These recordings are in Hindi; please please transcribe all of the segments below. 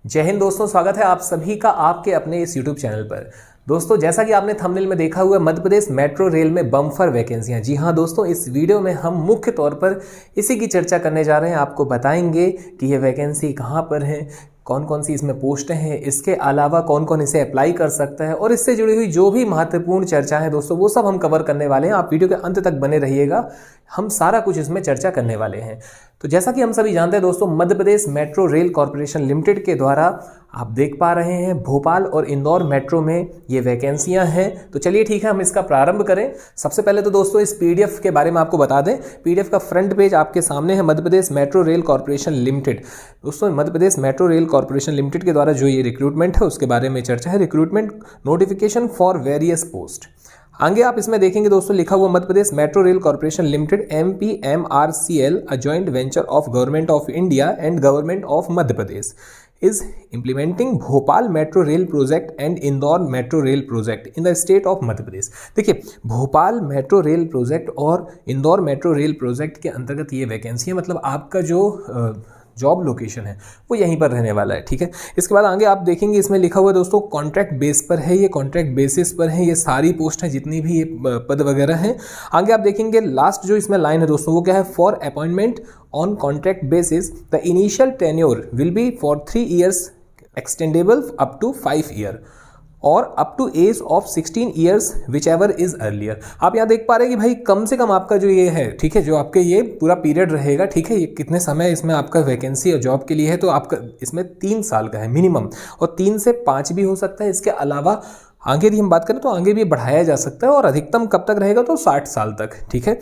जय हिंद दोस्तों, स्वागत है आप सभी का आपके अपने इस YouTube चैनल पर। दोस्तों, जैसा कि आपने थंबनेल में देखा हुआ, मध्य प्रदेश मेट्रो रेल में बम्पर वैकेंसियां। जी हां दोस्तों, इस वीडियो में हम मुख्य तौर पर इसी की चर्चा करने जा रहे हैं। आपको बताएंगे कि ये वैकेंसी कहां पर है, कौन कौन सी इसमें पोस्टें हैं, इसके अलावा कौन कौन इसे अप्लाई कर सकता है और इससे जुड़ी हुई जो भी महत्वपूर्ण चर्चा है दोस्तों, वो सब हम कवर करने वाले हैं। आप वीडियो के अंत तक बने रहिएगा, हम सारा कुछ इसमें चर्चा करने वाले हैं। तो जैसा कि हम सभी जानते हैं दोस्तों, मध्य Pradesh metro rail corporation limited के द्वारा आप देख पा रहे हैं भोपाल और इंदौर मेट्रो में ये वैकेंसियां हैं। तो चलिए ठीक है, हम इसका प्रारंभ करें। सबसे पहले तो दोस्तों इस पीडीएफ के बारे में आपको बता दें। पीडीएफ का फ्रंट पेज आपके सामने है, मध्य Pradesh metro rail corporation limited. दोस्तों, मध्य Pradesh metro rail corporation limited के द्वारा जो ये रिक्रूटमेंट है उसके बारे में चर्चा है। Recruitment notification for various post. आगे आप इसमें देखेंगे दोस्तों, लिखा हुआ Madhya Pradesh metro rail corporation limited MPMRCL, a joint venture of government of India and government of Madhya Pradesh, is implementing Bhopal metro rail project and Indore metro rail project in the state of Madhya Pradesh. देखिए, भोपाल मेट्रो रेल प्रोजेक्ट और इंदौर मेट्रो रेल प्रोजेक्ट के अंतर्गत ये वैकेंसी है। मतलब आपका जो जॉब लोकेशन है वो यहीं पर रहने वाला है, ठीक है। इसके बाद आगे आप देखेंगे, इसमें लिखा हुआ है दोस्तों कॉन्ट्रैक्ट बेस पर है, ये कॉन्ट्रैक्ट बेसिस पर है, ये सारी पोस्ट है जितनी भी ये पद वगैरह हैं। आगे आप देखेंगे लास्ट जो इसमें लाइन है दोस्तों, वो क्या है, for appointment on contract basis the initial tenure will be for 3 years extendable up to 5 years और up to age of 16 years whichever is earlier. आप यहाँ देख पा रहे हैं कि भाई कम से कम आपका जो ये है, ठीक है, जो आपके ये पूरा पीरियड रहेगा, ठीक है, ये कितने समय इसमें आपका वैकेंसी और जॉब के लिए है, तो आपका इसमें 3 साल का है मिनिमम, और 3 से 5 भी हो सकता है। इसके अलावा आगे भी हम बात करें तो आगे भी बढ़ाया जा सकता है, और अधिकतम कब तक रहेगा, तो 60 साल तक, ठीक है।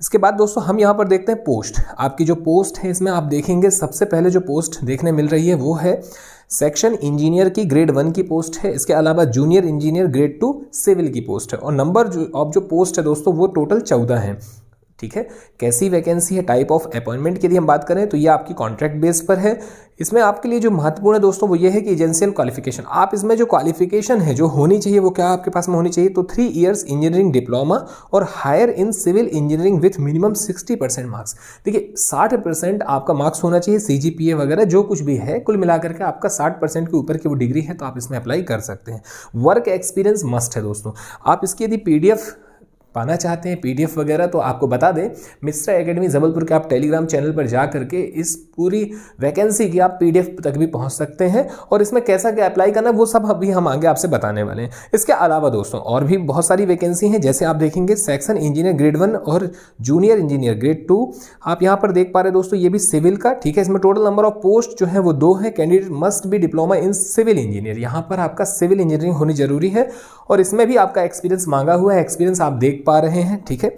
इसके बाद दोस्तों हम यहाँ पर देखते हैं पोस्ट। आपकी जो पोस्ट है इसमें आप देखेंगे सबसे पहले जो पोस्ट देखने मिल रही है वो है सेक्शन इंजीनियर की ग्रेड 1 की पोस्ट है। इसके अलावा जूनियर इंजीनियर ग्रेड 2 सिविल की पोस्ट है, और नंबर जो पोस्ट है दोस्तों वो टोटल 14 है, ठीक है। कैसी वैकेंसी है, टाइप ऑफ अपॉइंटमेंट की यदि हम बात करें तो ये आपकी कॉन्ट्रैक्ट बेस पर है। इसमें आपके लिए जो महत्वपूर्ण है दोस्तों वो ये है कि एजेंशियल क्वालिफिकेशन। आप इसमें जो क्वालिफिकेशन है जो होनी चाहिए वो क्या आपके पास में होनी चाहिए, तो 3 years इंजीनियरिंग डिप्लोमा और higher in civil engineering with minimum 60% marks. देखिए 60% आपका मार्क्स होना चाहिए, CGPA वगैरह जो कुछ भी है, कुल मिलाकर के आपका 60% के ऊपर की वो डिग्री है तो आप इसमें अप्लाई कर सकते हैं। वर्क एक्सपीरियंस मस्ट है दोस्तों। आप इसकी यदि PDF पाना चाहते हैं, PDF वगैरह, तो आपको बता दें मिश्रा एकेडमी जबलपुर के आप टेलीग्राम चैनल पर जा करके इस पूरी वैकेंसी की आप PDF तक भी पहुंच सकते हैं, और इसमें कैसा क्या अप्लाई करना है वो सब अभी हम आगे आपसे बताने वाले हैं। इसके अलावा दोस्तों और भी बहुत सारी वैकेंसी हैं, जैसे आप देखेंगे सेक्शन इंजीनियर ग्रेड 1 और जूनियर इंजीनियर ग्रेड 2। आप यहाँ पर देख पा रहे हैं दोस्तों, ये भी सिविल का, ठीक है। इसमें टोटल नंबर ऑफ पोस्ट जो है वो 2 है। Candidate must be diploma in civil engineer, यहाँ पर आपका सिविल इंजीनियरिंग होनी जरूरी है, और इसमें भी आपका एक्सपीरियंस मांगा हुआ है। एक्सपीरियंस आप देख पा रहे हैं, ठीक है।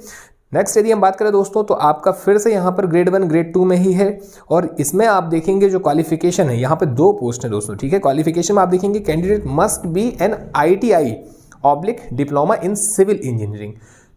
नेक्स्ट यदि हम बात करें दोस्तों तो आपका फिर से यहाँ पर ग्रेड 1 ग्रेड 2 में ही है, और इसमें आप देखेंगे जो क्वालिफिकेशन है, यहाँ पे 2 पोस्ट है दोस्तों, ठीक है। क्वालिफिकेशन में आप देखेंगे candidate must be an ITI/ diploma in civil engineering.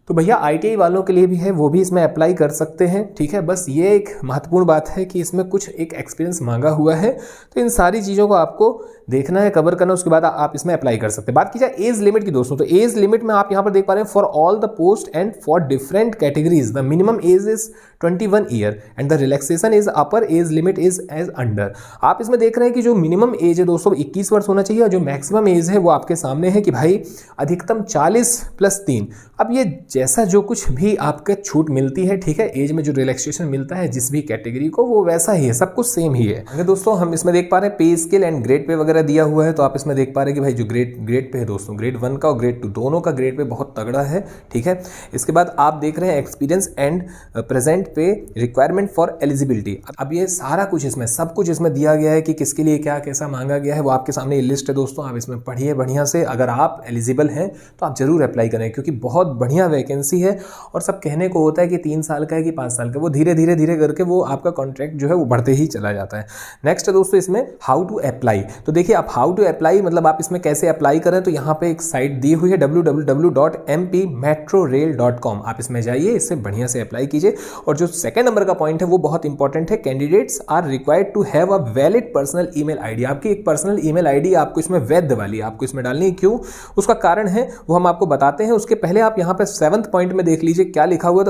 तो भैया ITI वालों के लिए भी है, वो भी इसमें अप्लाई कर सकते हैं, ठीक है। बस ये एक महत्वपूर्ण बात है कि इसमें कुछ एक एक्सपीरियंस मांगा हुआ है, तो इन सारी चीज़ों को आपको देखना है, कवर करना, उसके बाद आप इसमें अप्लाई कर सकते हैं। बात की जाए एज लिमिट की दोस्तों, तो एज लिमिट में आप यहाँ पर देख पा रहे हैं for all the post and for different categories the minimum age is 21 year and the relaxation is upper age limit is age under. आप इसमें देख रहे हैं कि जो मिनिमम एज है दोस्तों 21 वर्ष होना चाहिए, और जो मैक्सिमम एज है वो आपके सामने है कि भाई अधिकतम 40 + 3। अब ये जैसा जो कुछ भी आपके छूट मिलती है, ठीक है, एज में जो रिलैक्सेशन मिलता है जिस भी कैटेगरी को, वो वैसा ही है, सब कुछ सेम ही है। अगर दोस्तों हम इसमें देख पा रहे हैं पे स्केल एंड ग्रेड पे वगैरह दिया हुआ है, तो आप इसमें देख पा रहे हैं कि भाई जो ग्रेड पे है दोस्तों, ग्रेड 1 का और ग्रेड 2 दोनों का ग्रेड पे बहुत तगड़ा है, ठीक है। इसके बाद आप देख रहे हैं एक्सपीरियंस एंड प्रेजेंट पे रिक्वायरमेंट फॉर एलिजिबिलिटी। अब ये सारा कुछ इसमें सब कुछ इसमें दिया गया है कि किसके लिए क्या कैसा मांगा गया है, वो आपके सामने ये लिस्ट है दोस्तों। आप इसमें पढ़िए बढ़िया से, अगर आप एलिजिबल हैं तो आप जरूर अप्लाई करें, क्योंकि बहुत बढ़िया वैकेंसी है। और सब कहने को होता है कि 3 साल का है कि 5 साल का, वो धीरे धीरे धीरे करके वो आपका कॉन्ट्रैक्ट जो है वो बढ़ते ही चला जाता है। नेक्स्ट है दोस्तों इसमें हाउ टू अप्लाई। तो देखिए आप हाउ टू अप्लाई मतलब आप इसमें कैसे अप्लाई करें, तो यहाँ पे एक साइट दी हुई है www.mpmetrorail.com। आप इसमें जाइए, इससे बढ़िया से अप्लाई कीजिए। और जो सेकंड नंबर का पॉइंट है वो बहुत इंपॉर्टेंट है, candidates are required to have a valid personal email ID. आपकी एक पर्सनल ईमेल आईडी आपको इसमें वैध वाली आपको इसमें डालनी है। क्यों, उसका कारण है वो हम आपको बताते हैं। उसके पहले आप यहाँ पे 7th पॉइंट में देख लीजिए क्या लिखा हुआ है।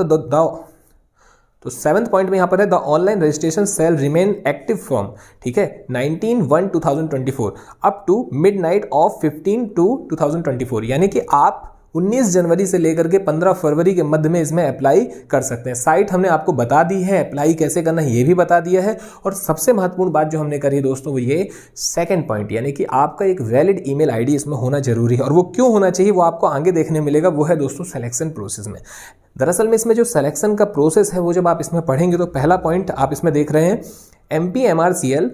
तो तो 7th पॉइंट में यहाँ पर है the online registration cell remain active from, ठीक है, 19/1/2024 अप टू मिडनाइट ऑफ 15/2/2024, यानी कि आप 19 जनवरी से लेकर के 15 फरवरी के मध्य में इसमें अप्लाई कर सकते हैं। साइट हमने आपको बता दी है, अप्लाई कैसे करना है ये भी बता दिया है। और सबसे महत्वपूर्ण बात जो हमने करी है दोस्तों वो ये 2nd पॉइंट, यानी कि आपका एक वैलिड ईमेल आईडी इसमें होना जरूरी है। और वो क्यों होना चाहिए वो आपको आगे देखने मिलेगा, वो है दोस्तों सिलेक्शन प्रोसेस में। दरअसल में इसमें जो सिलेक्शन का प्रोसेस है वो जब आप इसमें पढ़ेंगे तो पहला पॉइंट आप इसमें देख रहे हैं MPMRCL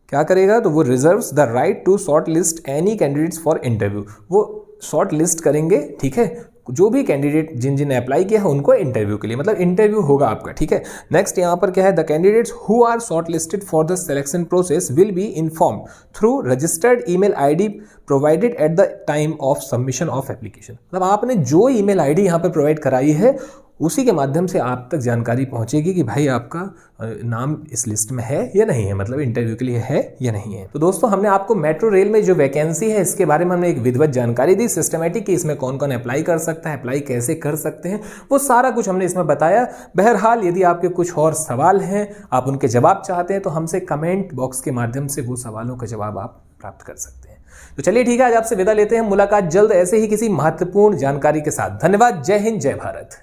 क्या करेगा, तो वो reserves the right to shortlist any candidates for interview, वो शॉर्ट लिस्ट करेंगे, ठीक है, जो भी कैंडिडेट जिन ने अप्लाई किया है उनको इंटरव्यू के लिए, मतलब इंटरव्यू होगा आपका, ठीक है। नेक्स्ट यहाँ पर क्या है, the candidates who are shortlisted for the selection process will be informed through registered email ID provided at the time of submission of application, मतलब आपने जो ईमेल आईडी यहाँ पर प्रोवाइड कराई है उसी के माध्यम से आप तक जानकारी पहुंचेगी कि भाई आपका नाम इस लिस्ट में है या नहीं है, मतलब इंटरव्यू के लिए है या नहीं है। तो दोस्तों हमने आपको मेट्रो रेल में जो वैकेंसी है इसके बारे में हमने एक विधिवत जानकारी दी, सिस्टमेटिक कि इसमें कौन कौन अप्लाई कर सकता है, अप्लाई कैसे कर सकते हैं, वो सारा कुछ हमने इसमें बताया। बहरहाल यदि आपके कुछ और सवाल हैं, आप उनके जवाब चाहते हैं तो हमसे कमेंट बॉक्स के माध्यम से वो सवालों का जवाब आप प्राप्त कर सकते हैं। तो चलिए ठीक है, आज आपसे विदा लेते हैं, मुलाकात जल्द ऐसे ही किसी महत्वपूर्ण जानकारी के साथ। धन्यवाद, जय हिंद, जय भारत।